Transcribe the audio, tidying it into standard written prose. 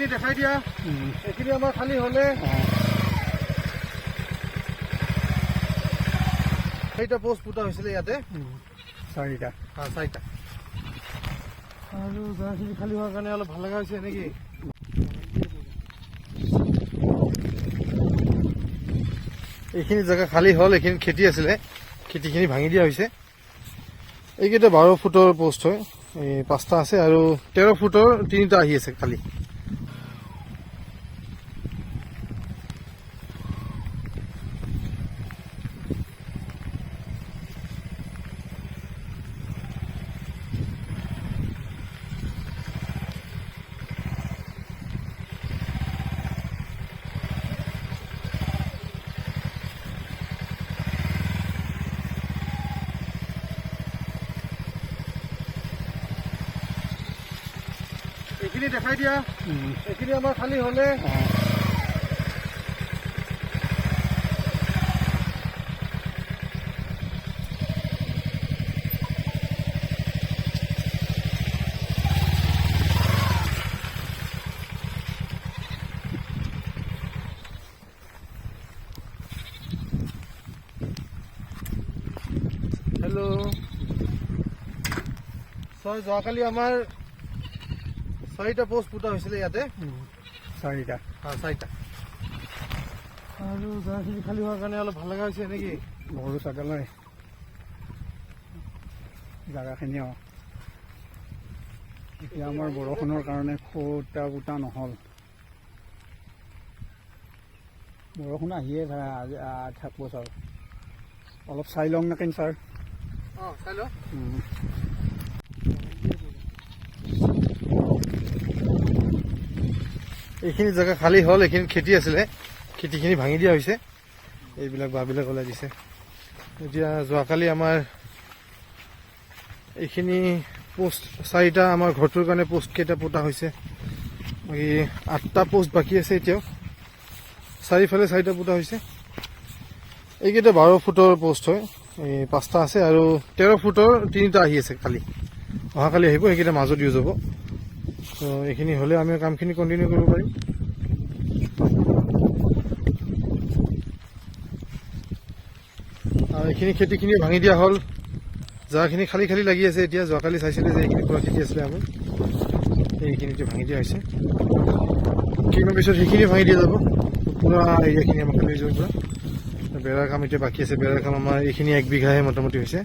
এইখিনি দেখাই দিয়া এইখিনি আমাৰ খালি হ'লে চাৰিটা পোষ্ট পোতা হৈছিলে ইয়াতে চাৰিটা চাৰিটা আৰু জেগাখিনি খালী হোৱাৰ কাৰণে অলপ ভাল লগা হৈছে নেকি এইখিনি জেগা খালী হ'ল এইখিনি খেতি আছিলে খেতিখিনি ভাঙি দিয়া হৈছে এইকেইটা 12 ফুটৰ পোষ্ট হয় এই 5টা আছে আৰু 13 ফুটৰ 3টা আহি আছে খালী এইখিনি দেখাই দিয়া এইখিনি আমাৰ খালী হ'লে হেল্ল' ছয় যোৱাকালি আমাৰ 4টা পোষ্ট পোতা হৈছিলে ইয়াতে চাৰিটা চাৰিটা আৰু জেগাখিনি খালী হোৱাৰ কাৰণে অলপ ভাল লগা হৈছে নেকি গৰু ছাগলী জেগাখিনি এতিয়া আমাৰ বৰষুণৰ কাৰণে খুটা পুতা নহ'ল বৰষুণ আহিয়ে থাকিব ছাৰ অলপ চাই লওঁ নেকি ছাৰ চাই লওঁ এইখিনি জেগা খালী হ'ল এইখিনি খেতি আছিলে খেতিখিনি ভাঙি দিয়া হৈছে এইবিলাক বাঁহবিলাক ওলাই দিছে এতিয়া যোৱাকালি আমাৰ এইখিনি পোষ্ট 4টা আমাৰ ঘৰটোৰ কাৰণে পোষ্ট কেইটা পোতা হৈছে বাকী 8টা পোষ্ট বাকী আছে এতিয়াও চাৰিফালে 4টা পোতা হৈছে এইকেইটা 12 ফুটৰ পোষ্ট হয় এই 5টা আছে আৰু 13 ফুটৰ 3টা আহি আছে খালী অহাকালি আহিব সেইকেইটা মাজত ইউজ হ'ব তো এইখিনি হ'লে আমি কামখিনি কণ্টিনিউ কৰিব পাৰিম আৰু এইখিনি খেতিখিনি ভাঙি দিয়া হ'ল জেগাখিনি খালী খালী লাগি আছে এতিয়া যোৱাকালি চাইছিলে যে এইখিনি পুৰা খেতি আছিলে আমি এইখিনিতে ভাঙি দিয়া হৈছে কেইদিনমান পিছত সেইখিনি ভাঙি দিয়া যাব পুৰা এৰিয়াখিনি আমাৰ খালী হৈ যাব পুৰা বেৰাৰ কাম এতিয়া বাকী আছে বেৰাৰ কাম আমাৰ এইখিনি 1 বিঘাহে মোটামুটি হৈছে